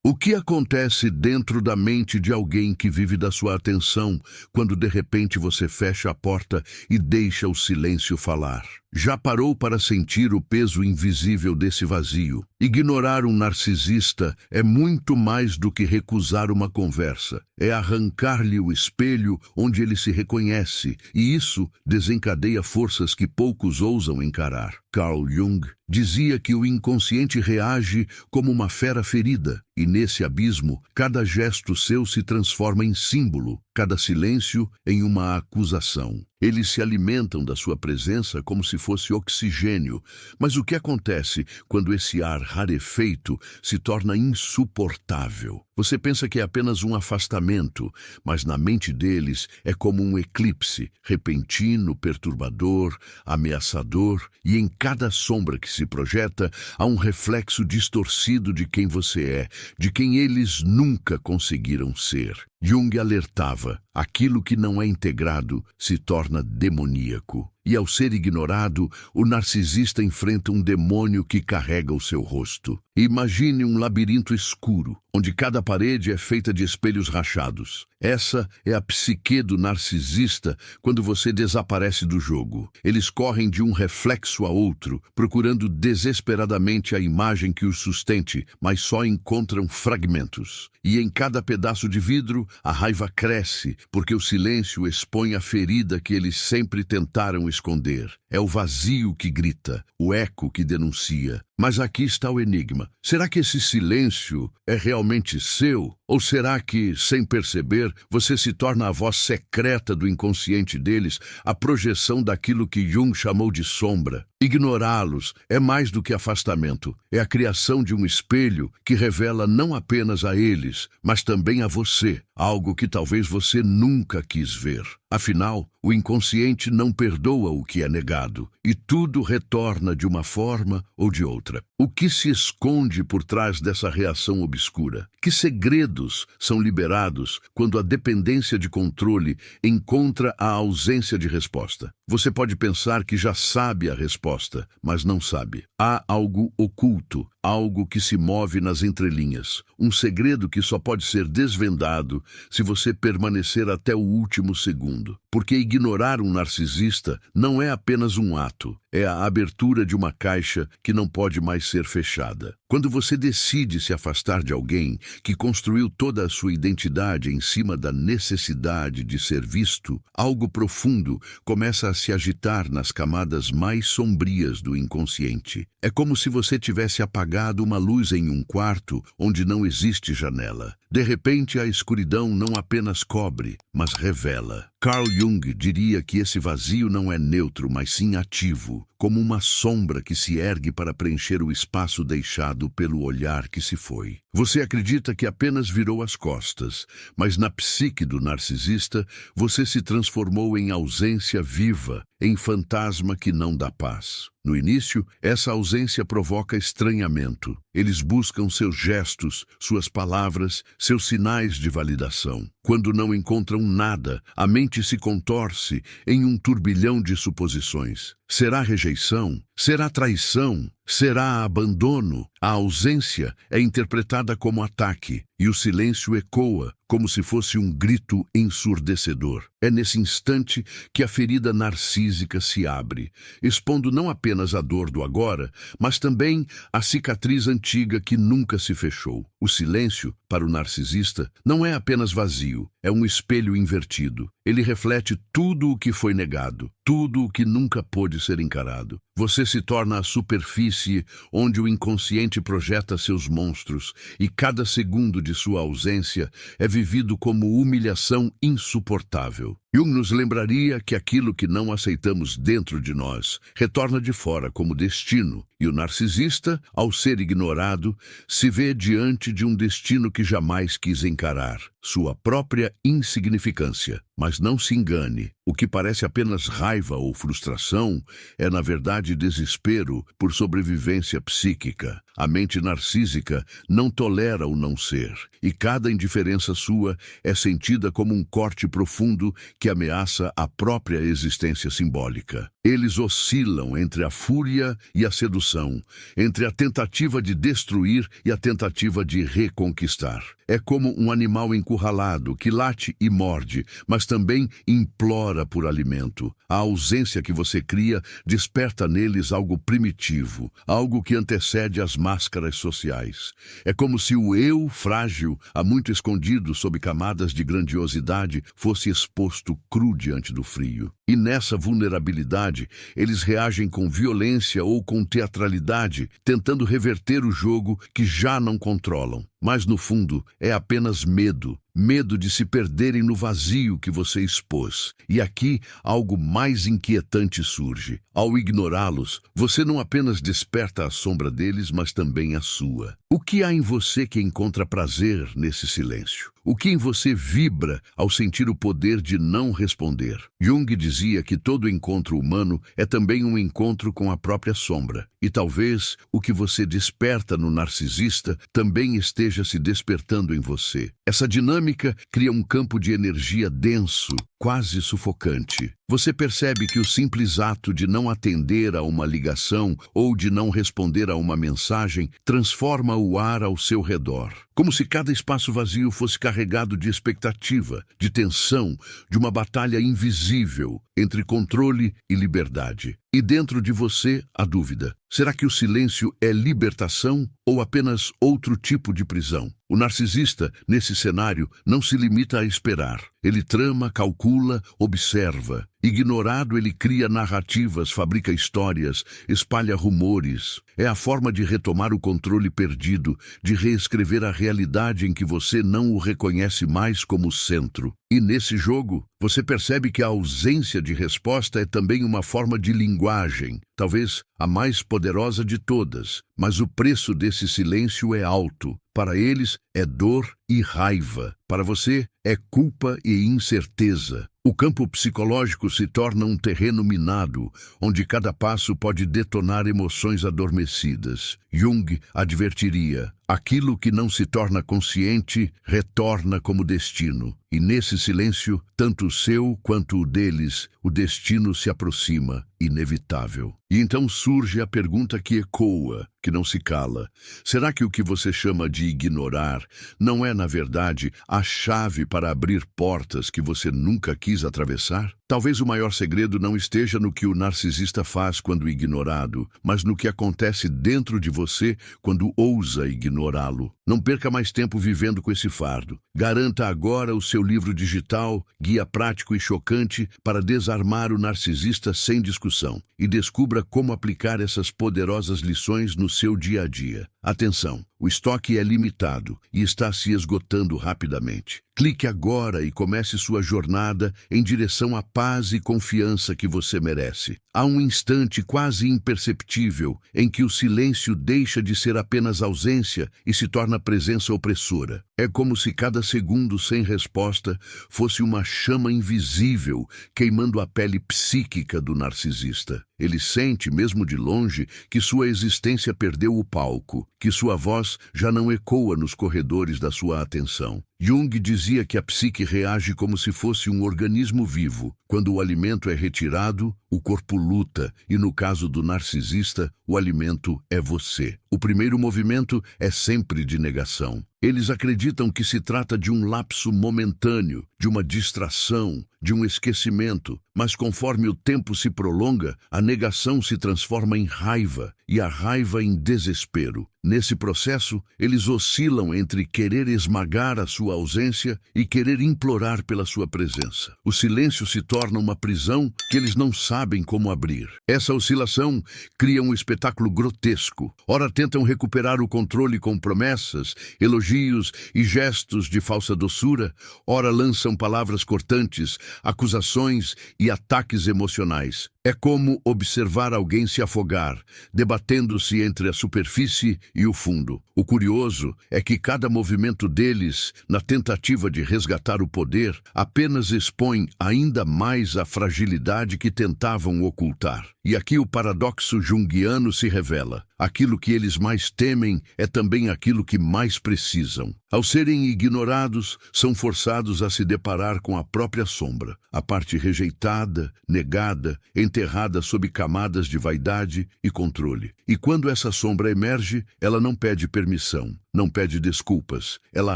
O que acontece dentro da mente de alguém que vive da sua atenção quando de repente você fecha a porta e deixa o silêncio falar? Já parou para sentir o peso invisível desse vazio? Ignorar um narcisista é muito mais do que recusar uma conversa. É arrancar-lhe o espelho onde ele se reconhece, e isso desencadeia forças que poucos ousam encarar. Carl Jung dizia que o inconsciente reage como uma fera ferida, e nesse abismo, cada gesto seu se transforma em símbolo, cada silêncio em uma acusação. Eles se alimentam da sua presença como se fosse oxigênio, mas o que acontece quando esse ar rarefeito se torna insuportável? Você pensa que é apenas um afastamento, mas na mente deles é como um eclipse, repentino, perturbador, ameaçador, e em cada sombra que se projeta há um reflexo distorcido de quem você é, de quem eles nunca conseguiram ser. Jung alertava: aquilo que não é integrado se torna demoníaco. E ao ser ignorado, o narcisista enfrenta um demônio que carrega o seu rosto. Imagine um labirinto escuro, onde cada parede é feita de espelhos rachados. Essa é a psique do narcisista quando você desaparece do jogo. Eles correm de um reflexo a outro, procurando desesperadamente a imagem que os sustente, mas só encontram fragmentos. E em cada pedaço de vidro, a raiva cresce, porque o silêncio expõe a ferida que eles sempre tentaram esconder. É o vazio que grita, o eco que denuncia. Mas aqui está o enigma. Será que esse silêncio é realmente seu? Ou será que, sem perceber, você se torna a voz secreta do inconsciente deles, a projeção daquilo que Jung chamou de sombra? Ignorá-los é mais do que afastamento. É a criação de um espelho que revela não apenas a eles, mas também a você, algo que talvez você nunca quis ver. Afinal, o inconsciente não perdoa o que é negado, e tudo retorna de uma forma ou de outra. O que se esconde por trás dessa reação obscura? Que segredos são liberados quando a dependência de controle encontra a ausência de resposta? Você pode pensar que já sabe a resposta, mas não sabe. Há algo oculto, algo que se move nas entrelinhas, um segredo que só pode ser desvendado se você permanecer até o último segundo. Porque ignorar um narcisista não é apenas um ato, é a abertura de uma caixa que não pode mais ser fechada. Quando você decide se afastar de alguém que construiu toda a sua identidade em cima da necessidade de ser visto, algo profundo começa a se agitar nas camadas mais sombrias do inconsciente. É como se você tivesse apagado uma luz em um quarto onde não existe janela. De repente, a escuridão não apenas cobre, mas revela. Carl Jung diria que esse vazio não é neutro, mas sim ativo, como uma sombra que se ergue para preencher o espaço deixado pelo olhar que se foi. Você acredita que apenas virou as costas, mas na psique do narcisista, você se transformou em ausência viva, em fantasma que não dá paz. No início, essa ausência provoca estranhamento. Eles buscam seus gestos, suas palavras, seus sinais de validação. Quando não encontram nada, a mente se contorce em um turbilhão de suposições. Será rejeição? Será traição? Será abandono? A ausência é interpretada como ataque, e o silêncio ecoa como se fosse um grito ensurdecedor. É nesse instante que a ferida narcísica se abre, expondo não apenas a dor do agora, mas também a cicatriz antiga que nunca se fechou. O silêncio, para o narcisista, não é apenas vazio, é um espelho invertido. Ele reflete tudo o que foi negado, tudo o que nunca pôde ser encarado. Você se torna a superfície onde o inconsciente projeta seus monstros, e cada segundo de sua ausência é vivido como humilhação insuportável. Jung nos lembraria que aquilo que não aceitamos dentro de nós retorna de fora como destino, e o narcisista, ao ser ignorado, se vê diante de um destino que jamais quis encarar, sua própria insignificância. Mas não se engane, o que parece apenas raiva ou frustração é, na verdade, desespero por sobrevivência psíquica. A mente narcísica não tolera o não ser, e cada indiferença sua é sentida como um corte profundo que ameaça a própria existência simbólica. Eles oscilam entre a fúria e a sedução, entre a tentativa de destruir e a tentativa de reconquistar. É como um animal encurralado que late e morde, mas também implora por alimento. A ausência que você cria desperta neles algo primitivo, algo que antecede as máscaras sociais. É como se o eu frágil, há muito escondido sob camadas de grandiosidade, fosse exposto cru diante do frio. E nessa vulnerabilidade, eles reagem com violência ou com teatralidade, tentando reverter o jogo que já não controlam. Mas, no fundo, é apenas medo. Medo de se perderem no vazio que você expôs. E aqui, algo mais inquietante surge. Ao ignorá-los, você não apenas desperta a sombra deles, mas também a sua. O que há em você que encontra prazer nesse silêncio? O que em você vibra ao sentir o poder de não responder? Jung dizia que todo encontro humano é também um encontro com a própria sombra. E talvez o que você desperta no narcisista também esteja se despertando em você. Essa dinâmica cria um campo de energia denso, quase sufocante. Você percebe que o simples ato de não atender a uma ligação ou de não responder a uma mensagem transforma o ar ao seu redor. Como se cada espaço vazio fosse carregado de expectativa, de tensão, de uma batalha invisível entre controle e liberdade. E dentro de você, a dúvida. Será que o silêncio é libertação ou apenas outro tipo de prisão? O narcisista, nesse cenário, não se limita a esperar. Ele trama, calcula, observa. Ignorado, ele cria narrativas, fabrica histórias, espalha rumores. É a forma de retomar o controle perdido, de reescrever a realidade em que você não o reconhece mais como centro. E nesse jogo, você percebe que a ausência de resposta é também uma forma de linguagem, talvez a mais poderosa de todas. Mas o preço desse silêncio é alto. Para eles, é dor e raiva. Para você, é culpa e incerteza. O campo psicológico se torna um terreno minado, onde cada passo pode detonar emoções adormecidas. Jung advertiria: aquilo que não se torna consciente retorna como destino. E nesse silêncio, tanto o seu quanto o deles, o destino se aproxima, inevitável. E então surge a pergunta que ecoa, que não se cala. Será que o que você chama de ignorar não é, na verdade, a chave para abrir portas que você nunca quis atravessar? Talvez o maior segredo não esteja no que o narcisista faz quando ignorado, mas no que acontece dentro de você quando ousa ignorá-lo. Não perca mais tempo vivendo com esse fardo. Garanta agora o seu livro digital, guia prático e chocante para desarmar o narcisista sem discussão. E descubra como aplicar essas poderosas lições no seu dia a dia. Atenção, o estoque é limitado e está se esgotando rapidamente. Clique agora e comece sua jornada em direção à paz e confiança que você merece. Há um instante quase imperceptível em que o silêncio deixa de ser apenas ausência e se torna presença opressora. É como se cada segundo sem resposta fosse uma chama invisível queimando a pele psíquica do narcisista. Ele sente, mesmo de longe, que sua existência perdeu o palco, que sua voz já não ecoa nos corredores da sua atenção. Jung dizia que a psique reage como se fosse um organismo vivo. Quando o alimento é retirado, o corpo luta, e no caso do narcisista, o alimento é você. O primeiro movimento é sempre de negação. Eles acreditam que se trata de um lapso momentâneo, de uma distração, de um esquecimento, mas conforme o tempo se prolonga, a negação se transforma em raiva e a raiva em desespero. Nesse processo, eles oscilam entre querer esmagar a sua ausência e querer implorar pela sua presença. O silêncio se torna uma prisão que eles não sabem como abrir. Essa oscilação cria um espetáculo grotesco. Ora tentam recuperar o controle com promessas, elogios e gestos de falsa doçura, ora lançam palavras cortantes, acusações e ataques emocionais. É como observar alguém se afogar, debatendo-se entre a superfície e o fundo. O curioso é que cada movimento deles, na tentativa de resgatar o poder, apenas expõe ainda mais a fragilidade que tentavam ocultar. E aqui o paradoxo junguiano se revela. Aquilo que eles mais temem é também aquilo que mais precisam. Ao serem ignorados, são forçados a se deparar com a própria sombra, a parte rejeitada, negada, enterrada sob camadas de vaidade e controle. E quando essa sombra emerge, ela não pede permissão, não pede desculpas. Ela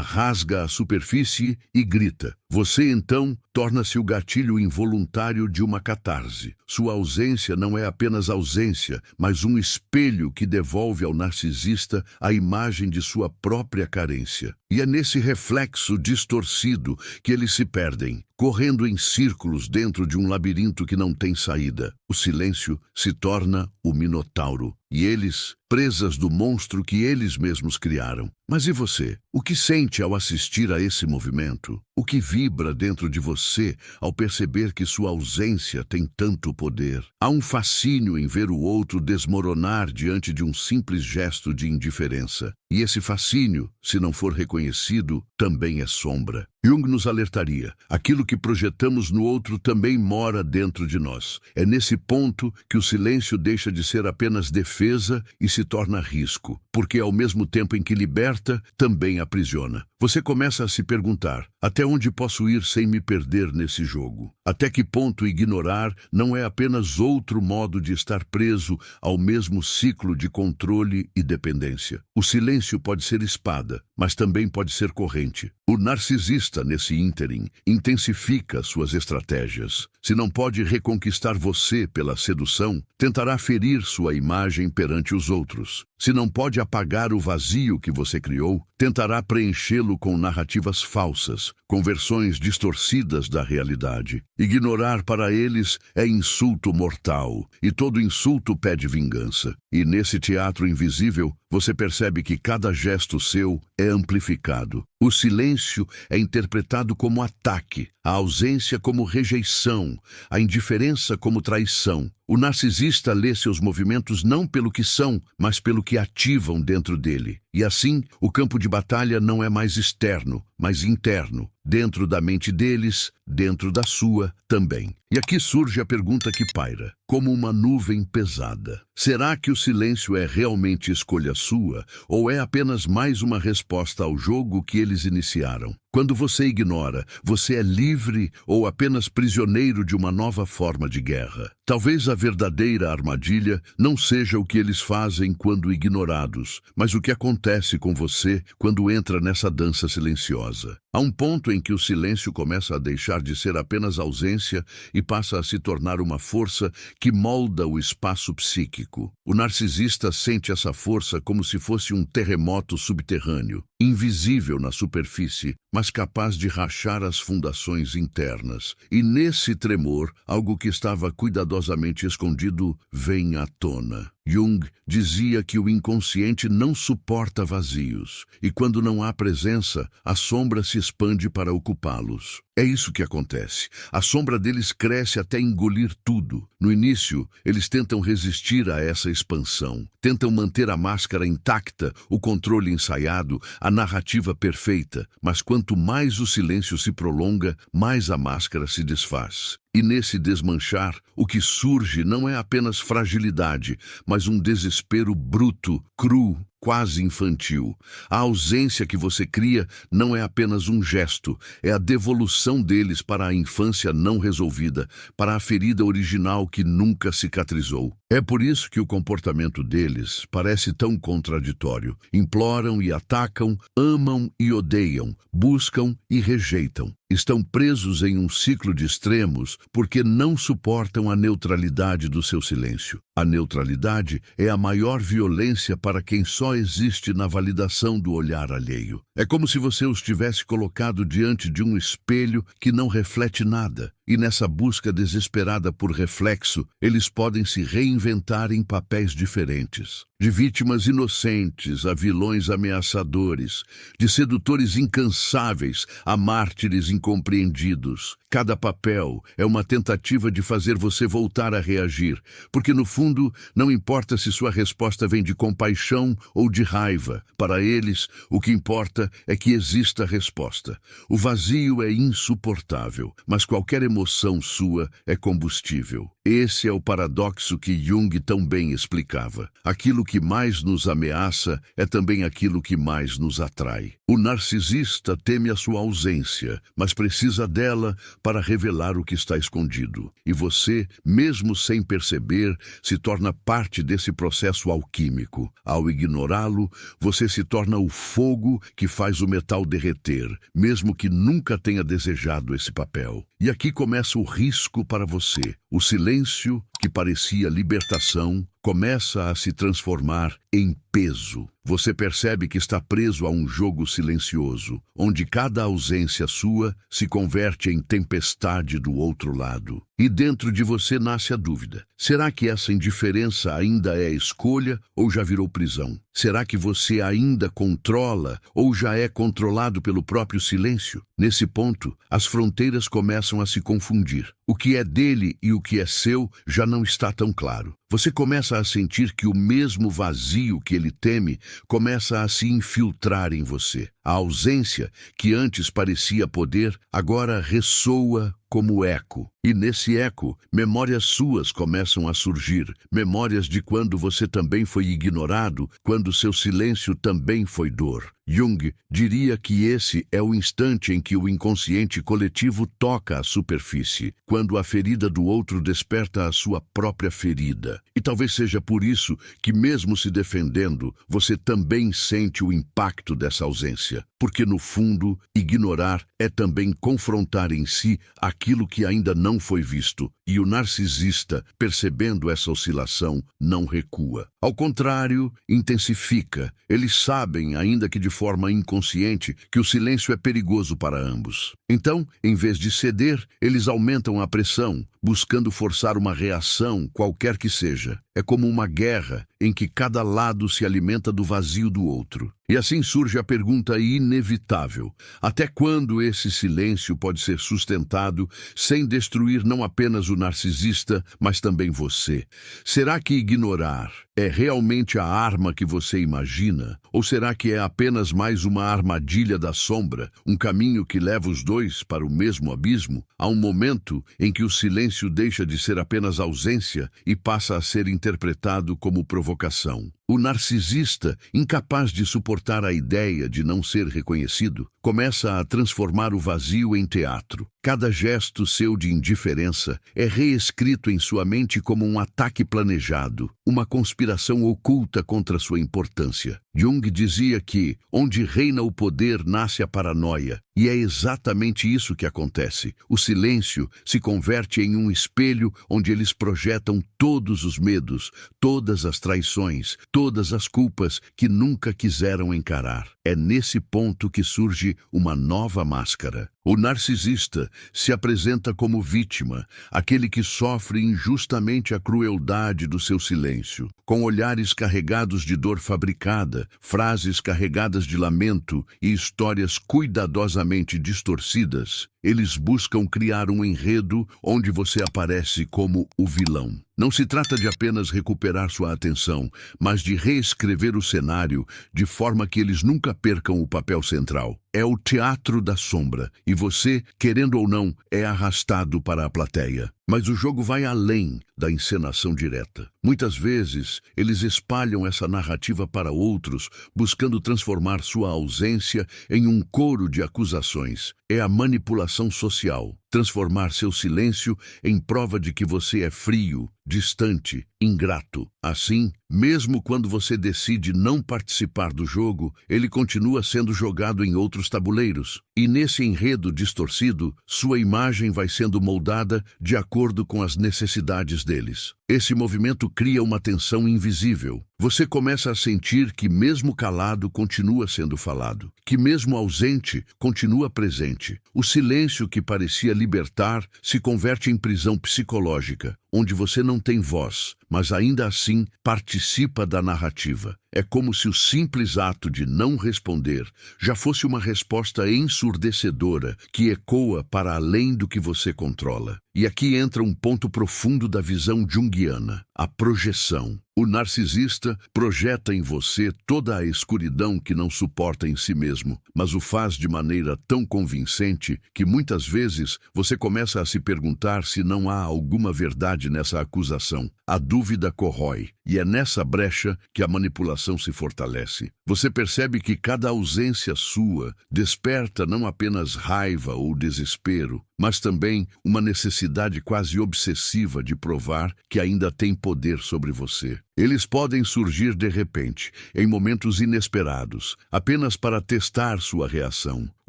rasga a superfície e grita. Você, então, torna-se o gatilho involuntário de uma catarse. Sua ausência não é apenas ausência, mas um espelho que devolve ao narcisista a imagem de sua própria carência. E é nesse reflexo distorcido que eles se perdem, correndo em círculos dentro de um labirinto que não tem saída. O silêncio se torna o minotauro, e eles, presas do monstro que eles mesmos criaram. Mas e você? O que sente ao assistir a esse movimento? O que vibra dentro de você ao perceber que sua ausência tem tanto poder? Há um fascínio em ver o outro desmoronar diante de um simples gesto de indiferença. E esse fascínio, se não for reconhecido, também é sombra. Jung nos alertaria: aquilo que projetamos no outro também mora dentro de nós. É nesse ponto que o silêncio deixa de ser apenas defesa e se torna risco, porque ao mesmo tempo em que liberta, também aprisiona. Você começa a se perguntar: até onde posso ir sem me perder nesse jogo? Até que ponto ignorar não é apenas outro modo de estar preso ao mesmo ciclo de controle e dependência? O silêncio pode ser espada, mas também pode ser corrente. O narcisista, nesse ínterim, intensifica suas estratégias. Se não pode reconquistar você pela sedução, tentará ferir sua imagem perante os outros. Se não pode apagar o vazio que você criou, tentará preenchê-lo com narrativas falsas, com versões distorcidas da realidade. Ignorar para eles é insulto mortal, e todo insulto pede vingança. E nesse teatro invisível, você percebe que cada gesto seu é amplificado. O silêncio é interpretado como ataque, a ausência como rejeição, a indiferença como traição. O narcisista lê seus movimentos não pelo que são, mas pelo que ativam dentro dele. E assim, o campo de batalha não é mais externo, mas interno, dentro da mente deles, dentro da sua também. E aqui surge a pergunta que paira, como uma nuvem pesada. Será que o silêncio é realmente escolha sua, ou é apenas mais uma resposta ao jogo que eles iniciaram? Quando você ignora, você é livre ou apenas prisioneiro de uma nova forma de guerra? Talvez a verdadeira armadilha não seja o que eles fazem quando ignorados, mas o que acontece com você quando entra nessa dança silenciosa. Há um ponto em que o silêncio começa a deixar de ser apenas ausência e passa a se tornar uma força que molda o espaço psíquico. O narcisista sente essa força como se fosse um terremoto subterrâneo, invisível na superfície, mas capaz de rachar as fundações internas. E nesse tremor, algo que estava cuidadosamente escondido vem à tona. Jung dizia que o inconsciente não suporta vazios, e quando não há presença, a sombra se expande para ocupá-los. É isso que acontece. A sombra deles cresce até engolir tudo. No início, eles tentam resistir a essa expansão. Tentam manter a máscara intacta, o controle ensaiado, a narrativa perfeita. Mas quanto mais o silêncio se prolonga, mais a máscara se desfaz. E nesse desmanchar, o que surge não é apenas fragilidade, mas um desespero bruto, cru, quase infantil. A ausência que você cria não é apenas um gesto, é a devolução deles para a infância não resolvida, para a ferida original que nunca cicatrizou. É por isso que o comportamento deles parece tão contraditório. Imploram e atacam, amam e odeiam, buscam e rejeitam. Estão presos em um ciclo de extremos porque não suportam a neutralidade do seu silêncio. A neutralidade é a maior violência para quem só existe na validação do olhar alheio. É como se você os tivesse colocado diante de um espelho que não reflete nada. E nessa busca desesperada por reflexo, eles podem se reinventar em papéis diferentes. De vítimas inocentes a vilões ameaçadores, de sedutores incansáveis a mártires incompreendidos. Cada papel é uma tentativa de fazer você voltar a reagir, porque no fundo não importa se sua resposta vem de compaixão ou de raiva. Para eles, o que importa é que exista resposta. O vazio é insuportável, mas qualquer emoção emoção sua é combustível. Esse é o paradoxo que Jung tão bem explicava. Aquilo que mais nos ameaça é também aquilo que mais nos atrai. O narcisista teme a sua ausência, mas precisa dela para revelar o que está escondido. E você, mesmo sem perceber, se torna parte desse processo alquímico. Ao ignorá-lo, você se torna o fogo que faz o metal derreter, mesmo que nunca tenha desejado esse papel. E aqui começa o risco para você. O silêncio, que parecia libertação, começa a se transformar em peso. Você percebe que está preso a um jogo silencioso, onde cada ausência sua se converte em tempestade do outro lado. E dentro de você nasce a dúvida. Será que essa indiferença ainda é escolha ou já virou prisão? Será que você ainda controla ou já é controlado pelo próprio silêncio? Nesse ponto, as fronteiras começam a se confundir. O que é dele e o que é seu já não está tão claro. Você começa a sentir que o mesmo vazio que ele teme começa a se infiltrar em você. A ausência, que antes parecia poder, agora ressoa como eco. E nesse eco, memórias suas começam a surgir. Memórias de quando você também foi ignorado, quando seu silêncio também foi dor. Jung diria que esse é o instante em que o inconsciente coletivo toca a superfície, quando a ferida do outro desperta a sua própria ferida. E talvez seja por isso que, mesmo se defendendo, você também sente o impacto dessa ausência. Porque, no fundo, ignorar é também confrontar em si aquilo que ainda não foi visto. E o narcisista, percebendo essa oscilação, não recua. Ao contrário, intensifica. Eles sabem, ainda que de forma inconsciente, que o silêncio é perigoso para ambos. Então, em vez de ceder, eles aumentam a pressão, buscando forçar uma reação, qualquer que seja. É como uma guerra em que cada lado se alimenta do vazio do outro. E assim surge a pergunta inevitável: até quando esse silêncio pode ser sustentado sem destruir não apenas o narcisista, mas também você? Será que ignorar é realmente a arma que você imagina? Ou será que é apenas mais uma armadilha da sombra, um caminho que leva os dois para o mesmo abismo? Há um momento em que o silêncio deixa de ser apenas ausência e passa a ser interpretado como provocação. O narcisista, incapaz de suportar a ideia de não ser reconhecido, começa a transformar o vazio em teatro. Cada gesto seu de indiferença é reescrito em sua mente como um ataque planejado, uma conspiração oculta contra sua importância. Jung dizia que, onde reina o poder, nasce a paranoia. E é exatamente isso que acontece. O silêncio se converte em um espelho onde eles projetam todos os medos, todas as traições, todas as culpas que nunca quiseram encarar. É nesse ponto que surge uma nova máscara. O narcisista se apresenta como vítima, aquele que sofre injustamente a crueldade do seu silêncio. Com olhares carregados de dor fabricada, frases carregadas de lamento e histórias cuidadosamente distorcidas, eles buscam criar um enredo onde você aparece como o vilão. Não se trata de apenas recuperar sua atenção, mas de reescrever o cenário de forma que eles nunca percam o papel central. É o teatro da sombra, e você, querendo ou não, é arrastado para a plateia. Mas o jogo vai além da encenação direta. Muitas vezes, eles espalham essa narrativa para outros, buscando transformar sua ausência em um coro de acusações. É a manipulação social. Transformar seu silêncio em prova de que você é frio, distante, ingrato. Assim, mesmo quando você decide não participar do jogo, ele continua sendo jogado em outros tabuleiros. E nesse enredo distorcido, sua imagem vai sendo moldada de acordo com as necessidades deles. Esse movimento cria uma tensão invisível. Você começa a sentir que mesmo calado continua sendo falado, que mesmo ausente continua presente. O silêncio que parecia libertar se converte em prisão psicológica, onde você não tem voz, mas ainda assim participa da narrativa. É como se o simples ato de não responder já fosse uma resposta ensurdecedora que ecoa para além do que você controla. E aqui entra um ponto profundo da visão junguiana, a projeção. O narcisista projeta em você toda a escuridão que não suporta em si mesmo, mas o faz de maneira tão convincente que muitas vezes você começa a se perguntar se não há alguma verdade nessa acusação. A dúvida corrói, e é nessa brecha que a manipulação se fortalece. Você percebe que cada ausência sua desperta não apenas raiva ou desespero, mas também uma necessidade quase obsessiva de provar que ainda tem poder sobre você. Eles podem surgir de repente, em momentos inesperados, apenas para testar sua reação.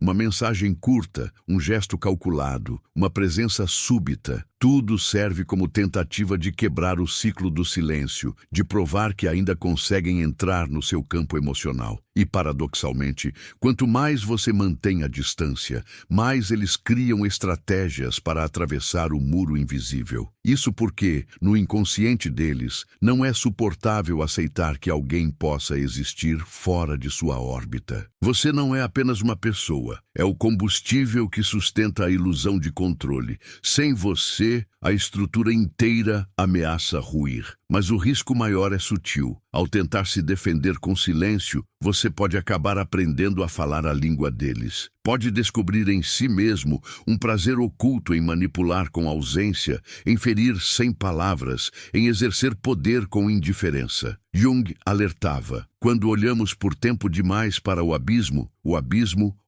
Uma mensagem curta, um gesto calculado, uma presença súbita, tudo serve como tentativa de quebrar o ciclo do silêncio, de provar que ainda conseguem entrar no seu campo emocional. E, paradoxalmente, quanto mais você mantém a distância, mais eles criam estratégias para atravessar o muro invisível. Isso porque, no inconsciente deles, não é suportável aceitar que alguém possa existir fora de sua órbita. Você não é apenas uma pessoa, é o combustível que sustenta a ilusão de controle. Sem você, a estrutura inteira ameaça ruir. Mas o risco maior é sutil. Ao tentar se defender com silêncio, você pode acabar aprendendo a falar a língua deles. Pode descobrir em si mesmo um prazer oculto em manipular com ausência, em ferir sem palavras, em exercer poder com indiferença. Jung alertava: quando olhamos por tempo demais para o abismo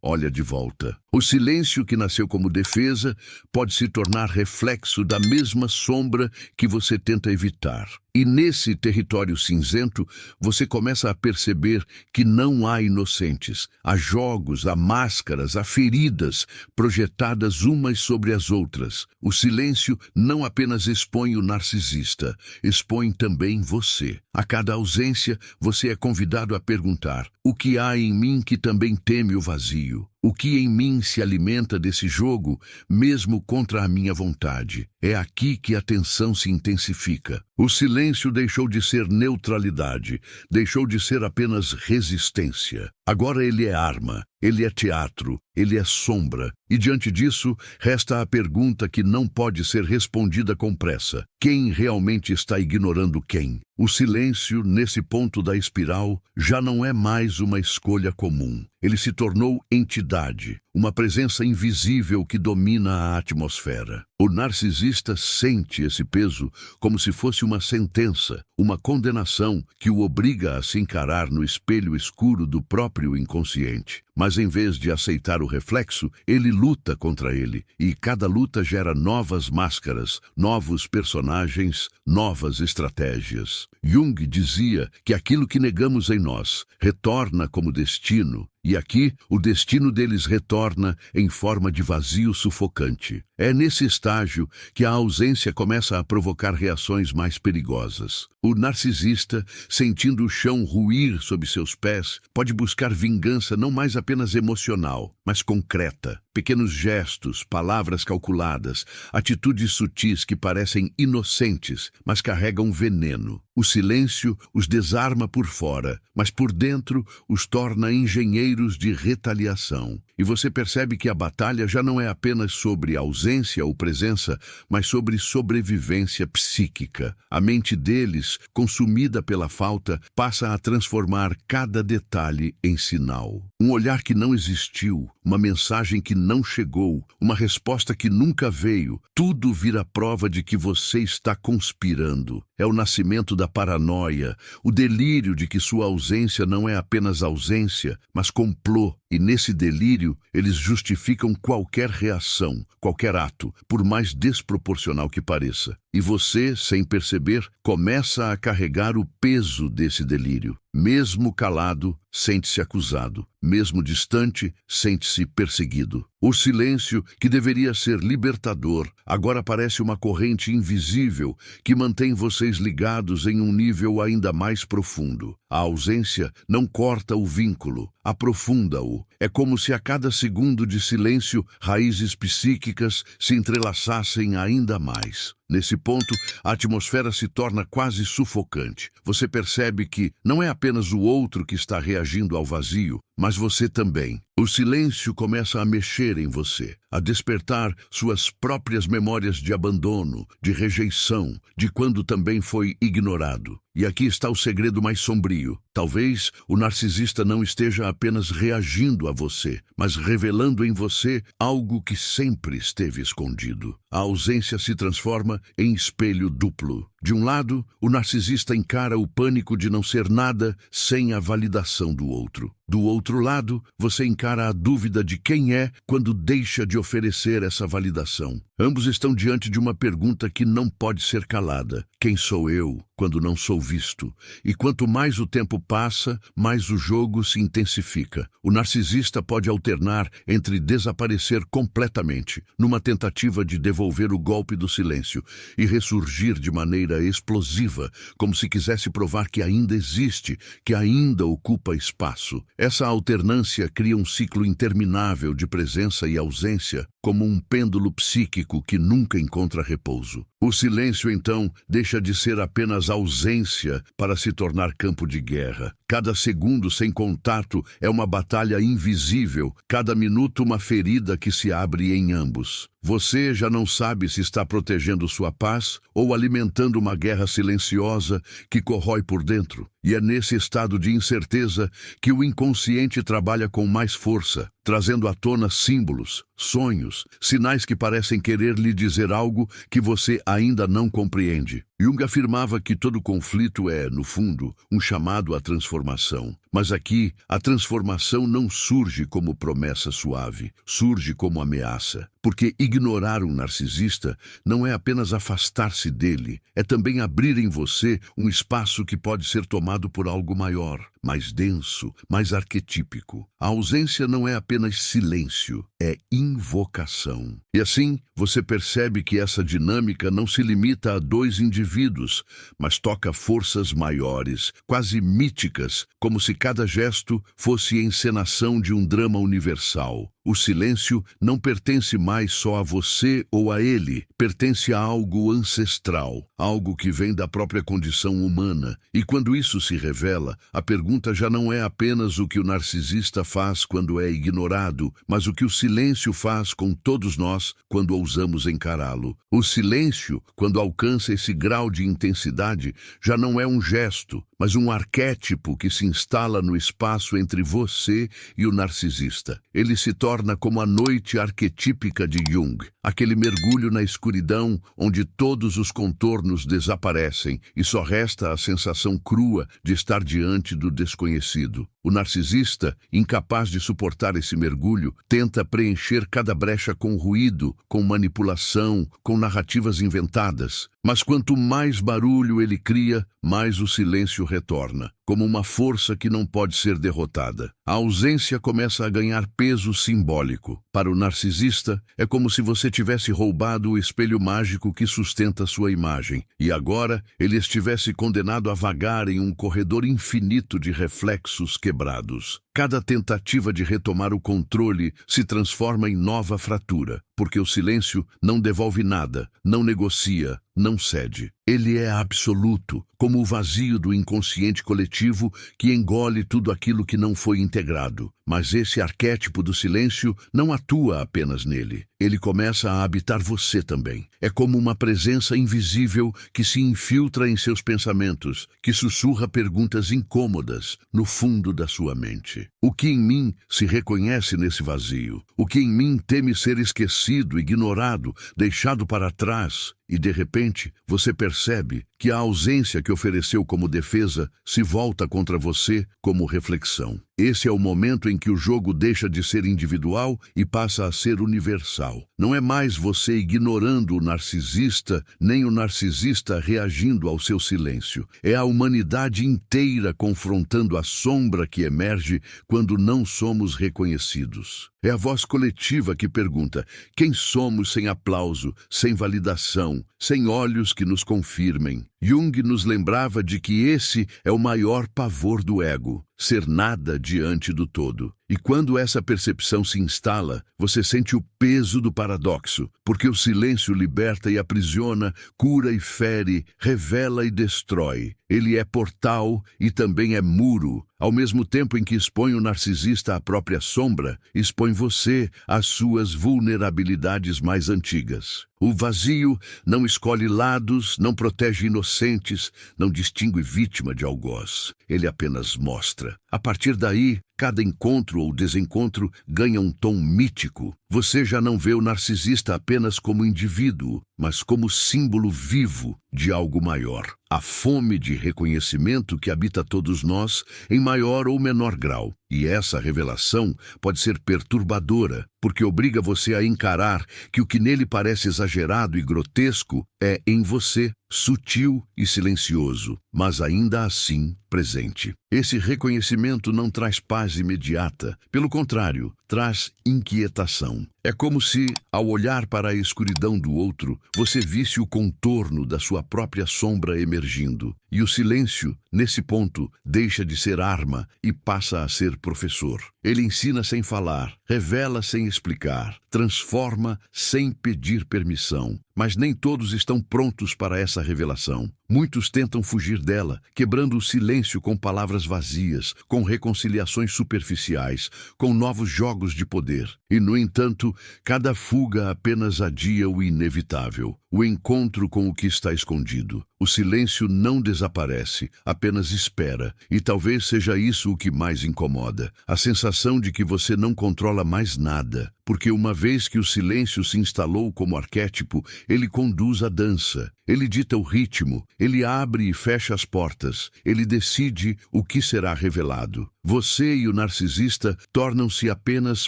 olha de volta. O silêncio que nasceu como defesa pode se tornar reflexo da mesma sombra que você tenta evitar. E nesse território cinzento, você começa a perceber que não há inocentes. Há jogos, há máscaras, há feridas projetadas umas sobre as outras. O silêncio não apenas expõe o narcisista, expõe também você. A cada ausência, você é convidado a perguntar: o que há em mim que também teme o vazio? O que em mim se alimenta desse jogo, mesmo contra a minha vontade? É aqui que a tensão se intensifica. O silêncio deixou de ser neutralidade, deixou de ser apenas resistência. Agora ele é arma, ele é teatro, ele é sombra. E diante disso, resta a pergunta que não pode ser respondida com pressa: quem realmente está ignorando quem? O silêncio, nesse ponto da espiral, já não é mais uma escolha comum. Ele se tornou entidade, uma presença invisível que domina a atmosfera. O narcisista sente esse peso como se fosse uma sentença, uma condenação que o obriga a se encarar no espelho escuro do próprio inconsciente. Mas em vez de aceitar o reflexo, ele luta contra ele, e cada luta gera novas máscaras, novos personagens, novas estratégias. Jung dizia que aquilo que negamos em nós retorna como destino, e aqui o destino deles retorna em forma de vazio sufocante. É nesse estágio que a ausência começa a provocar reações mais perigosas. O narcisista, sentindo o chão ruir sob seus pés, pode buscar vingança não mais apenas emocional, mas concreta. Pequenos gestos, palavras calculadas, atitudes sutis que parecem inocentes, mas carregam veneno. O silêncio os desarma por fora, mas por dentro os torna engenheiros de retaliação. E você percebe que a batalha já não é apenas sobre ausência ou presença, mas sobre sobrevivência psíquica. A mente deles, consumida pela falta, passa a transformar cada detalhe em sinal. Um olhar que não existiu, uma mensagem que não chegou, uma resposta que nunca veio, tudo vira prova de que você está conspirando. É o nascimento da paranoia, o delírio de que sua ausência não é apenas ausência, mas complô. E nesse delírio, eles justificam qualquer reação, qualquer ato, por mais desproporcional que pareça. E você, sem perceber, começa a carregar o peso desse delírio. Mesmo calado, sente-se acusado. Mesmo distante, sente-se perseguido. O silêncio, que deveria ser libertador, agora parece uma corrente invisível que mantém vocês ligados em um nível ainda mais profundo. A ausência não corta o vínculo, aprofunda-o. É como se a cada segundo de silêncio, raízes psíquicas se entrelaçassem ainda mais. Nesse ponto, a atmosfera se torna quase sufocante. Você percebe que não é apenas o outro que está reagindo ao vazio, mas você também. O silêncio começa a mexer em você, a despertar suas próprias memórias de abandono, de rejeição, de quando também foi ignorado. E aqui está o segredo mais sombrio. Talvez o narcisista não esteja apenas reagindo a você, mas revelando em você algo que sempre esteve escondido. A ausência se transforma em espelho duplo. De um lado, o narcisista encara o pânico de não ser nada sem a validação do outro. Do outro lado, você encara a dúvida de quem é quando deixa de oferecer essa validação. Ambos estão diante de uma pergunta que não pode ser calada. Quem sou eu quando não sou visto? E quanto mais o tempo passa, mais o jogo se intensifica. O narcisista pode alternar entre desaparecer completamente, numa tentativa de devolver o golpe do silêncio, e ressurgir de maneira explosiva, como se quisesse provar que ainda existe, que ainda ocupa espaço. Essa alternância cria um ciclo interminável de presença e ausência, como um pêndulo psíquico que nunca encontra repouso. O silêncio, então, deixa de ser apenas ausência para se tornar campo de guerra. Cada segundo sem contato é uma batalha invisível, cada minuto uma ferida que se abre em ambos. Você já não sabe se está protegendo sua paz ou alimentando uma guerra silenciosa que corrói por dentro. E é nesse estado de incerteza que o inconsciente trabalha com mais força, trazendo à tona símbolos, sonhos, sinais que parecem querer lhe dizer algo que você ainda não compreende. Jung afirmava que todo conflito é, no fundo, um chamado à transformação. Mas aqui, a transformação não surge como promessa suave, surge como ameaça. Porque ignorar um narcisista não é apenas afastar-se dele, é também abrir em você um espaço que pode ser tomado por algo maior, mais denso, mais arquetípico. A ausência não é apenas silêncio, é invocação. E assim, você percebe que essa dinâmica não se limita a dois indivíduos, mas toca forças maiores, quase míticas, como se cada gesto fosse encenação de um drama universal. O silêncio não pertence mais só a você ou a ele, pertence a algo ancestral, algo que vem da própria condição humana. E quando isso se revela, a pergunta já não é apenas o que o narcisista faz quando é ignorado, mas o que o silêncio faz com todos nós quando ousamos encará-lo. O silêncio, quando alcança esse grau de intensidade, já não é um gesto, mas um arquétipo que se instala no espaço entre você e o narcisista. Ele se torna como a noite arquetípica de Jung, aquele mergulho na escuridão onde todos os contornos desaparecem e só resta a sensação crua de estar diante do desconhecido. O narcisista, incapaz de suportar esse mergulho, tenta preencher cada brecha com ruído, com manipulação, com narrativas inventadas. Mas quanto mais barulho ele cria, mais o silêncio retorna, como uma força que não pode ser derrotada. A ausência começa a ganhar peso simbólico. Para o narcisista, é como se você tivesse roubado o espelho mágico que sustenta sua imagem, e agora ele estivesse condenado a vagar em um corredor infinito de reflexos quebrados. Cada tentativa de retomar o controle se transforma em nova fratura, porque o silêncio não devolve nada, não negocia, não cede. Ele é absoluto, como o vazio do inconsciente coletivo que engole tudo aquilo que não foi integrado. Mas esse arquétipo do silêncio não atua apenas nele. Ele começa a habitar você também. É como uma presença invisível que se infiltra em seus pensamentos, que sussurra perguntas incômodas no fundo da sua mente. O que em mim se reconhece nesse vazio? O que em mim teme ser esquecido, ignorado, deixado para trás? E, de repente, você percebe que a ausência que ofereceu como defesa se volta contra você como reflexão. Esse é o momento em que o jogo deixa de ser individual e passa a ser universal. Não é mais você ignorando o narcisista, nem o narcisista reagindo ao seu silêncio. É a humanidade inteira confrontando a sombra que emerge quando não somos reconhecidos. É a voz coletiva que pergunta: quem somos sem aplauso, sem validação, sem olhos que nos confirmem? Jung nos lembrava de que esse é o maior pavor do ego, ser nada diante do todo. E quando essa percepção se instala, você sente o peso do paradoxo, porque o silêncio liberta e aprisiona, cura e fere, revela e destrói. Ele é portal e também é muro. Ao mesmo tempo em que expõe o narcisista à própria sombra, expõe você às suas vulnerabilidades mais antigas. O vazio não escolhe lados, não protege inocentes, não distingue vítima de algoz. Ele apenas mostra. A partir daí, cada encontro ou desencontro ganha um tom mítico. Você já não vê o narcisista apenas como indivíduo, mas como símbolo vivo de algo maior. A fome de reconhecimento que habita todos nós em maior ou menor grau. E essa revelação pode ser perturbadora, porque obriga você a encarar que o que nele parece exagerado e grotesco é, em você, sutil e silencioso, mas ainda assim presente. Esse reconhecimento não traz paz imediata, pelo contrário, traz inquietação. É como se, ao olhar para a escuridão do outro, você visse o contorno da sua própria sombra emergindo. E o silêncio, nesse ponto, deixa de ser arma e passa a ser professor. Ele ensina sem falar, revela sem explicar, transforma sem pedir permissão. Mas nem todos estão prontos para essa revelação. Muitos tentam fugir dela, quebrando o silêncio com palavras vazias, com reconciliações superficiais, com novos jogos de poder. E, no entanto, cada fuga apenas adia o inevitável, o encontro com o que está escondido. O silêncio não desaparece, apenas espera, e talvez seja isso o que mais incomoda. A sensação de que você não controla mais nada, porque uma vez que o silêncio se instalou como arquétipo, ele conduz a dança, ele dita o ritmo, ele abre e fecha as portas, ele decide o que será revelado. Você e o narcisista tornam-se apenas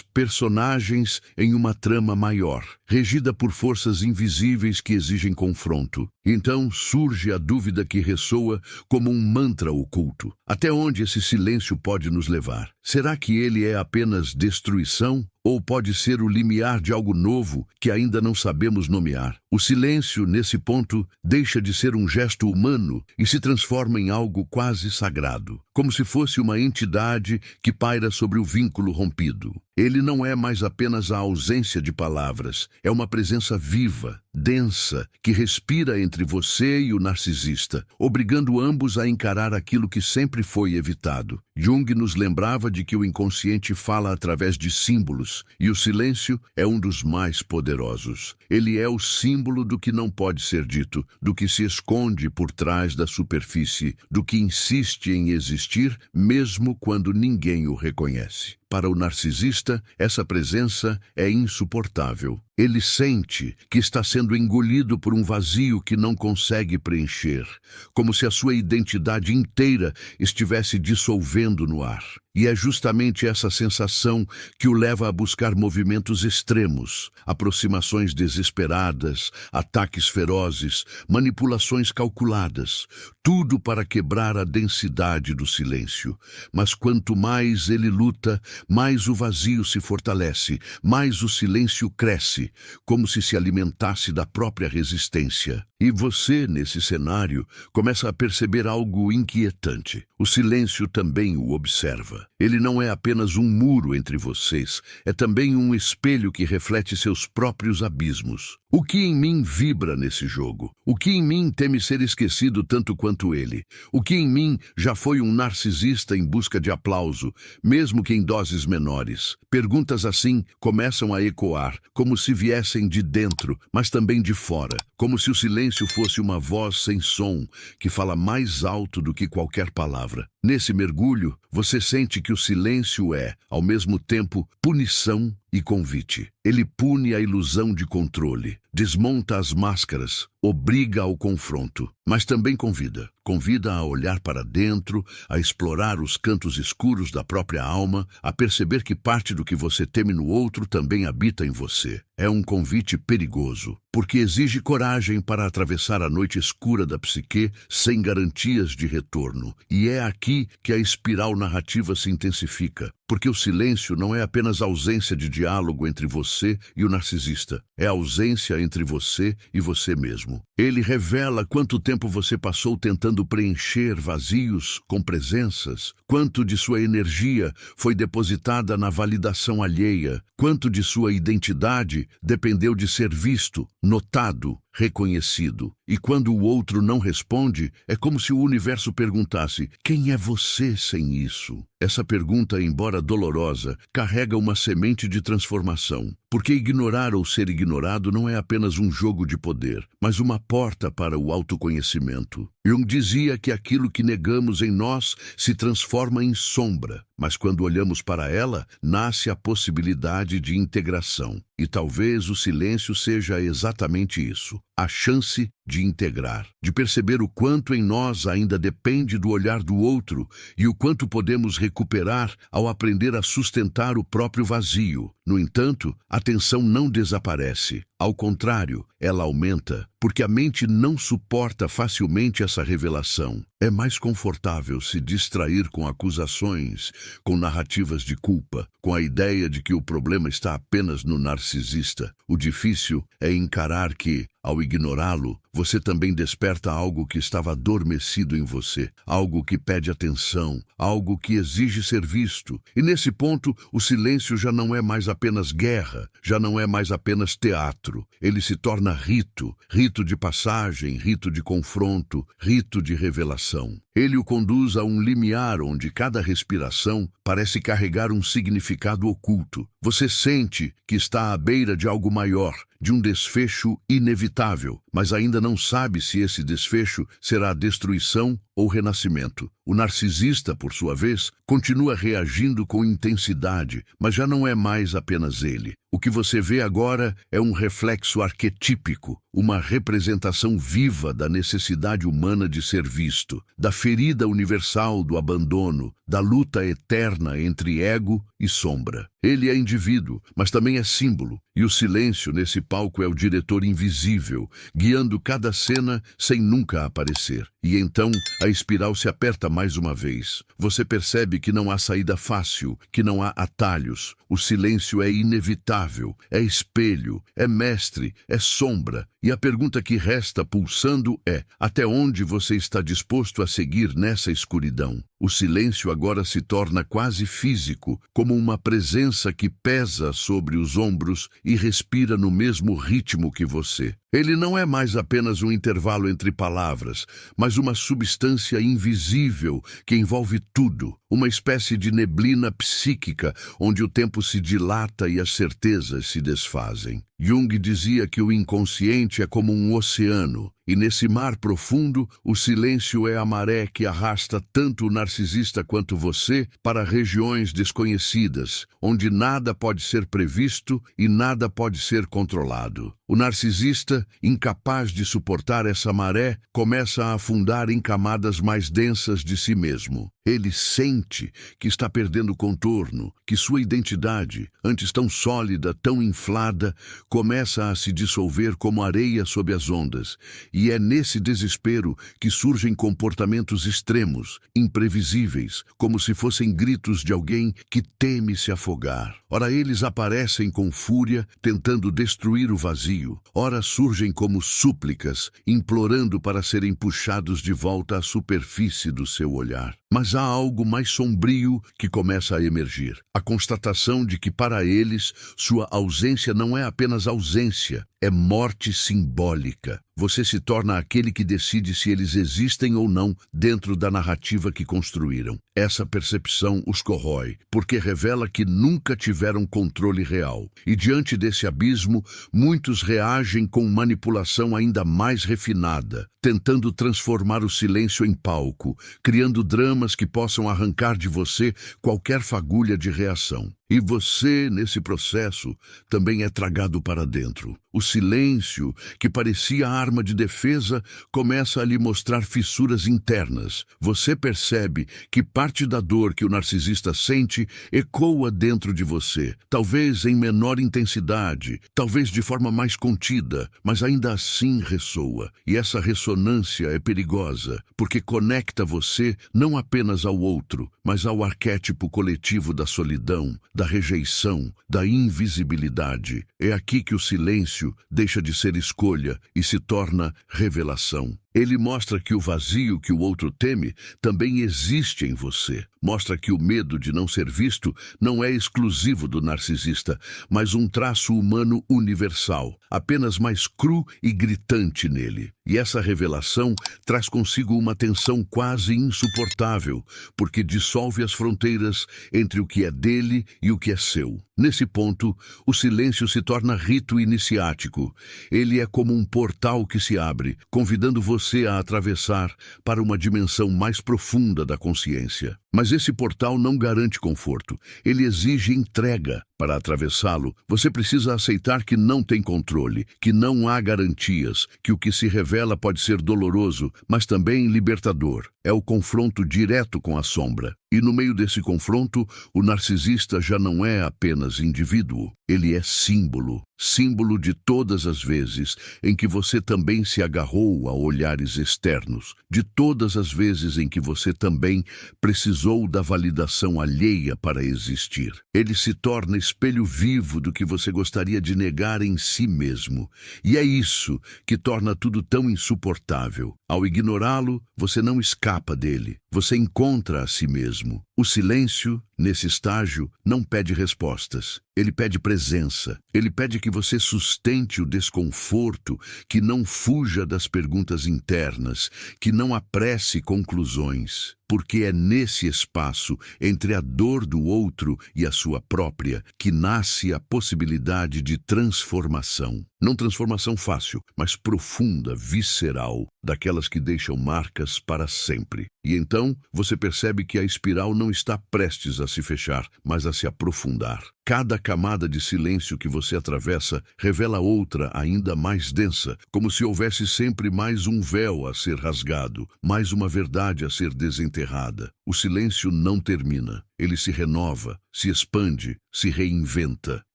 personagens em uma trama maior, regida por forças invisíveis que exigem confronto. Então surge a dúvida que ressoa como um mantra oculto. Até onde esse silêncio pode nos levar? Será que ele é apenas destruição? Ou pode ser o limiar de algo novo que ainda não sabemos nomear? O silêncio, nesse ponto, deixa de ser um gesto humano e se transforma em algo quase sagrado, como se fosse uma entidade que paira sobre o vínculo rompido. Ele não é mais apenas a ausência de palavras, é uma presença viva, densa, que respira entre você e o narcisista, obrigando ambos a encarar aquilo que sempre foi evitado. Jung nos lembrava de que o inconsciente fala através de símbolos, e o silêncio é um dos mais poderosos. Ele é o símbolo do que não pode ser dito, do que se esconde por trás da superfície, do que insiste em existir mesmo quando ninguém o reconhece. Para o narcisista, essa presença é insuportável. Ele sente que está sendo engolido por um vazio que não consegue preencher, como se a sua identidade inteira estivesse dissolvendo no ar. E é justamente essa sensação que o leva a buscar movimentos extremos, aproximações desesperadas, ataques ferozes, manipulações calculadas, tudo para quebrar a densidade do silêncio. Mas quanto mais ele luta, mais o vazio se fortalece, mais o silêncio cresce, como se alimentasse da própria resistência. E você, nesse cenário, começa a perceber algo inquietante. O silêncio também o observa. Ele não é apenas um muro entre vocês, é também um espelho que reflete seus próprios abismos. O que em mim vibra nesse jogo? O que em mim teme ser esquecido tanto quanto ele? O que em mim já foi um narcisista em busca de aplauso, mesmo que em doses menores? Perguntas assim começam a ecoar, como se viessem de dentro, mas também de fora, como se o silêncio fosse uma voz sem som, que fala mais alto do que qualquer palavra. Nesse mergulho, você sente que o silêncio é, ao mesmo tempo, punição e convite. Ele pune a ilusão de controle, desmonta as máscaras, obriga ao confronto, mas também convida. Convida a olhar para dentro, a explorar os cantos escuros da própria alma, a perceber que parte do que você teme no outro também habita em você. É um convite perigoso, porque exige coragem para atravessar a noite escura da psique sem garantias de retorno. E é aqui que a espiral narrativa se intensifica. Porque o silêncio não é apenas ausência de diálogo entre você e o narcisista. É ausência entre você e você mesmo. Ele revela quanto tempo você passou tentando preencher vazios com presenças, quanto de sua energia foi depositada na validação alheia, quanto de sua identidade dependeu de ser visto, notado, reconhecido. E quando o outro não responde, é como se o universo perguntasse: quem é você sem isso? Essa pergunta, embora dolorosa, carrega uma semente de transformação. Porque ignorar ou ser ignorado não é apenas um jogo de poder, mas uma porta para o autoconhecimento. Jung dizia que aquilo que negamos em nós se transforma em sombra, mas quando olhamos para ela, nasce a possibilidade de integração. E talvez o silêncio seja exatamente isso, a chance de integrar, de perceber o quanto em nós ainda depende do olhar do outro e o quanto podemos recuperar ao aprender a sustentar o próprio vazio. No entanto, a tensão não desaparece. Ao contrário, ela aumenta, porque a mente não suporta facilmente essa revelação. É mais confortável se distrair com acusações, com narrativas de culpa, com a ideia de que o problema está apenas no narcisista. O difícil é encarar que, ao ignorá-lo, você também desperta algo que estava adormecido em você, algo que pede atenção, algo que exige ser visto. E nesse ponto, o silêncio já não é mais apenas guerra, já não é mais apenas teatro. Ele se torna rito, rito de passagem, rito de confronto, rito de revelação. Ele o conduz a um limiar onde cada respiração parece carregar um significado oculto. Você sente que está à beira de algo maior, de um desfecho inevitável, mas ainda não sabe se esse desfecho será destruição ou renascimento. O narcisista, por sua vez, continua reagindo com intensidade, mas já não é mais apenas ele. O que você vê agora é um reflexo arquetípico, uma representação viva da necessidade humana de ser visto, da ferida universal do abandono, da luta eterna entre ego e sombra. Ele é indivíduo, mas também é símbolo, e o silêncio nesse palco é o diretor invisível, guiando cada cena sem nunca aparecer. E então, a espiral se aperta mais uma vez. Você percebe que não há saída fácil, que não há atalhos. O silêncio é inevitável, é espelho, é mestre, é sombra. E a pergunta que resta pulsando é: até onde você está disposto a seguir nessa escuridão? O silêncio agora se torna quase físico, como uma presença que pesa sobre os ombros e respira no mesmo ritmo que você. Ele não é mais apenas um intervalo entre palavras, mas uma substância invisível que envolve tudo, uma espécie de neblina psíquica onde o tempo se dilata e as certezas se desfazem. Jung dizia que o inconsciente é como um oceano, e nesse mar profundo, o silêncio é a maré que arrasta tanto o narcisista quanto você para regiões desconhecidas, onde nada pode ser previsto e nada pode ser controlado. O narcisista, incapaz de suportar essa maré, começa a afundar em camadas mais densas de si mesmo. Ele sente que está perdendo contorno, que sua identidade, antes tão sólida, tão inflada, começa a se dissolver como areia sob as ondas. E é nesse desespero que surgem comportamentos extremos, imprevisíveis, como se fossem gritos de alguém que teme se afogar. Ora, eles aparecem com fúria, tentando destruir o vazio. Ora, surgem como súplicas, implorando para serem puxados de volta à superfície do seu olhar. Mas há algo mais sombrio que começa a emergir. A constatação de que para eles, sua ausência não é apenas ausência, é morte simbólica. Você se torna aquele que decide se eles existem ou não dentro da narrativa que construíram. Essa percepção os corrói, porque revela que nunca tiveram controle real. E diante desse abismo, muitos reagem com manipulação ainda mais refinada, tentando transformar o silêncio em palco, criando dramas que possam arrancar de você qualquer fagulha de reação. E você, nesse processo, também é tragado para dentro. O silêncio, que parecia arma de defesa, começa a lhe mostrar fissuras internas. Você percebe que parte da dor que o narcisista sente ecoa dentro de você, talvez em menor intensidade, talvez de forma mais contida, mas ainda assim ressoa. E essa ressonância é perigosa, porque conecta você não apenas ao outro, mas ao arquétipo coletivo da solidão, da rejeição, da invisibilidade. É aqui que o silêncio deixa de ser escolha e se torna revelação. Ele mostra que o vazio que o outro teme também existe em você. Mostra que o medo de não ser visto não é exclusivo do narcisista, mas um traço humano universal, apenas mais cru e gritante nele. E essa revelação traz consigo uma tensão quase insuportável, porque dissolve as fronteiras entre o que é dele e o que é seu. Nesse ponto, o silêncio se torna rito iniciático. Ele é como um portal que se abre, convidando você a atravessar para uma dimensão mais profunda da consciência. Mas esse portal não garante conforto. Ele exige entrega. Para atravessá-lo, você precisa aceitar que não tem controle, que não há garantias, que o que se revela pode ser doloroso, mas também libertador. É o confronto direto com a sombra. E no meio desse confronto, o narcisista já não é apenas indivíduo. Ele é símbolo. Símbolo de todas as vezes em que você também se agarrou a olhares externos, de todas as vezes em que você também precisou da validação alheia para existir. Ele se torna espelho vivo do que você gostaria de negar em si mesmo. E é isso que torna tudo tão insuportável. Ao ignorá-lo, você não escapa dele. Você encontra a si mesmo. O silêncio, nesse estágio, não pede respostas. Ele pede presença. Ele pede que você sustente o desconforto, que não fuja das perguntas internas, que não apresse conclusões. Porque é nesse espaço, entre a dor do outro e a sua própria, que nasce a possibilidade de transformação. Não transformação fácil, mas profunda, visceral, daquelas que deixam marcas para sempre. E então, você percebe que a espiral não está prestes a se fechar, mas a se aprofundar. Cada camada de silêncio que você atravessa revela outra ainda mais densa, como se houvesse sempre mais um véu a ser rasgado, mais uma verdade a ser desenterrada. O silêncio não termina. Ele se renova, se expande, se reinventa.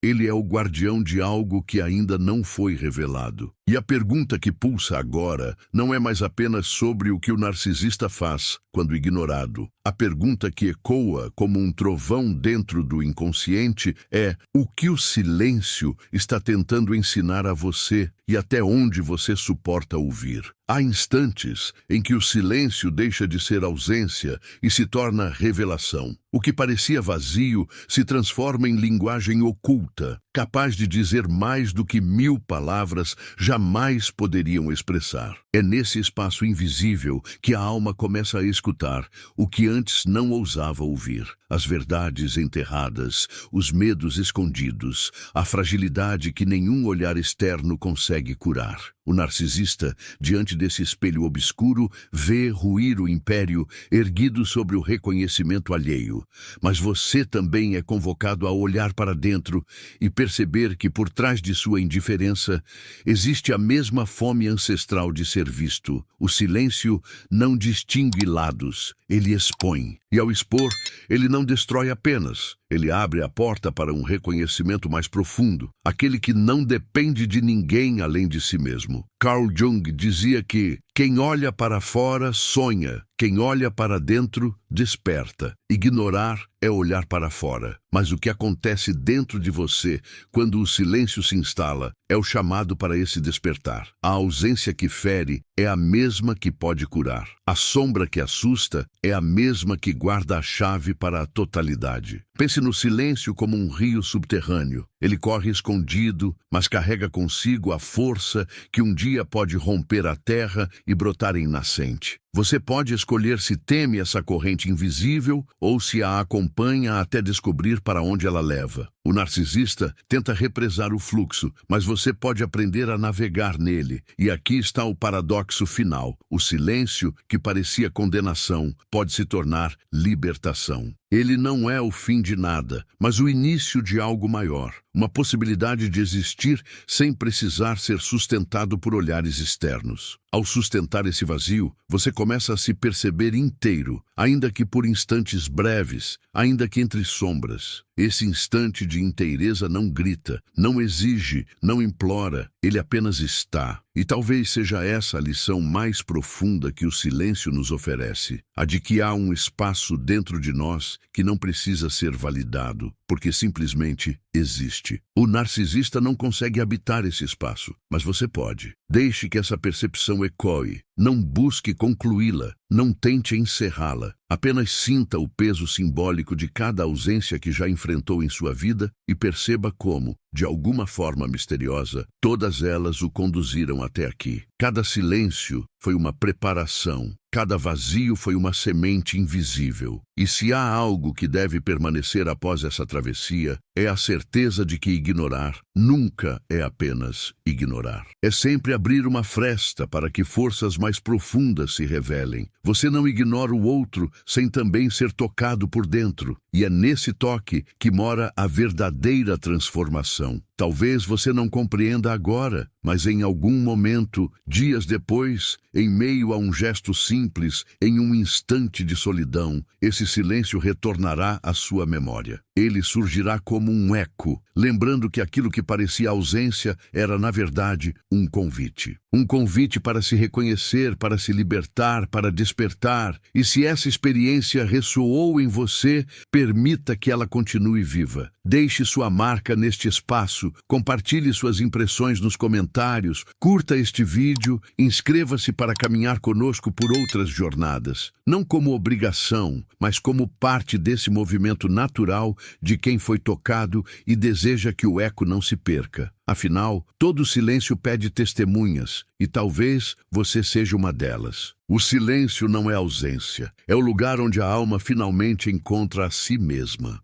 Ele é o guardião de algo que ainda não foi revelado. E a pergunta que pulsa agora não é mais apenas sobre o que o narcisista faz quando ignorado. A pergunta que ecoa como um trovão dentro do inconsciente é: o que o silêncio está tentando ensinar a você e até onde você suporta ouvir? Há instantes em que o silêncio deixa de ser ausência e se torna revelação. O que parecia vazio se transforma em linguagem oculta, capaz de dizer mais do que 1000 palavras jamais poderiam expressar. É nesse espaço invisível que a alma começa a escutar o que antes não ousava ouvir. As verdades enterradas, os medos escondidos, a fragilidade que nenhum olhar externo consegue curar. O narcisista, diante desse espelho obscuro, vê ruir o império erguido sobre o reconhecimento alheio. Mas você também é convocado a olhar para dentro e perceber que por trás de sua indiferença existe a mesma fome ancestral de ser visto. O silêncio não distingue lados, ele expõe. E ao expor, ele não destrói apenas. Ele abre a porta para um reconhecimento mais profundo, aquele que não depende de ninguém além de si mesmo. Carl Jung dizia que quem olha para fora sonha, quem olha para dentro desperta. Ignorar é olhar para fora, mas o que acontece dentro de você quando o silêncio se instala é o chamado para esse despertar. A ausência que fere é a mesma que pode curar. A sombra que assusta é a mesma que guarda a chave para a totalidade. Pense no silêncio como um rio subterrâneo. Ele corre escondido, mas carrega consigo a força que um dia pode romper a terra e brotar em nascente. Você pode escolher se teme essa corrente invisível ou se a acompanha até descobrir para onde ela leva. O narcisista tenta represar o fluxo, mas você pode aprender a navegar nele. E aqui está o paradoxo final. O silêncio, que parecia condenação, pode se tornar libertação. Ele não é o fim de nada, mas o início de algo maior, uma possibilidade de existir sem precisar ser sustentado por olhares externos. Ao sustentar esse vazio, você começa a se perceber inteiro, ainda que por instantes breves, ainda que entre sombras. Esse instante de inteireza não grita, não exige, não implora, ele apenas está. E talvez seja essa a lição mais profunda que o silêncio nos oferece, a de que há um espaço dentro de nós que não precisa ser validado, porque simplesmente existe. O narcisista não consegue habitar esse espaço, mas você pode. Deixe que essa percepção ecoe. Não busque concluí-la, não tente encerrá-la. Apenas sinta o peso simbólico de cada ausência que já enfrentou em sua vida e perceba como, de alguma forma misteriosa, todas elas o conduziram até aqui. Cada silêncio foi uma preparação, cada vazio foi uma semente invisível. E se há algo que deve permanecer após essa travessia, é a certeza de que ignorar nunca é apenas ignorar. É sempre abrir uma fresta para que forças mais profundas se revelem. Você não ignora o outro sem também ser tocado por dentro. E é nesse toque que mora a verdadeira transformação. Talvez você não compreenda agora, mas em algum momento, dias depois, em meio a um gesto simples, em um instante de solidão, esse silêncio retornará à sua memória. Ele surgirá como um eco, lembrando que aquilo que parecia ausência era, na verdade, um convite. Um convite para se reconhecer, para se libertar, para despertar. E se essa experiência ressoou em você, permita que ela continue viva. Deixe sua marca neste espaço, compartilhe suas impressões nos comentários, curta este vídeo, inscreva-se para caminhar conosco por outras jornadas. Não como obrigação, mas como parte desse movimento natural de quem foi tocado e deseja que o eco não se perca. Afinal, todo silêncio pede testemunhas, e talvez você seja uma delas. O silêncio não é ausência, é o lugar onde a alma finalmente encontra a si mesma.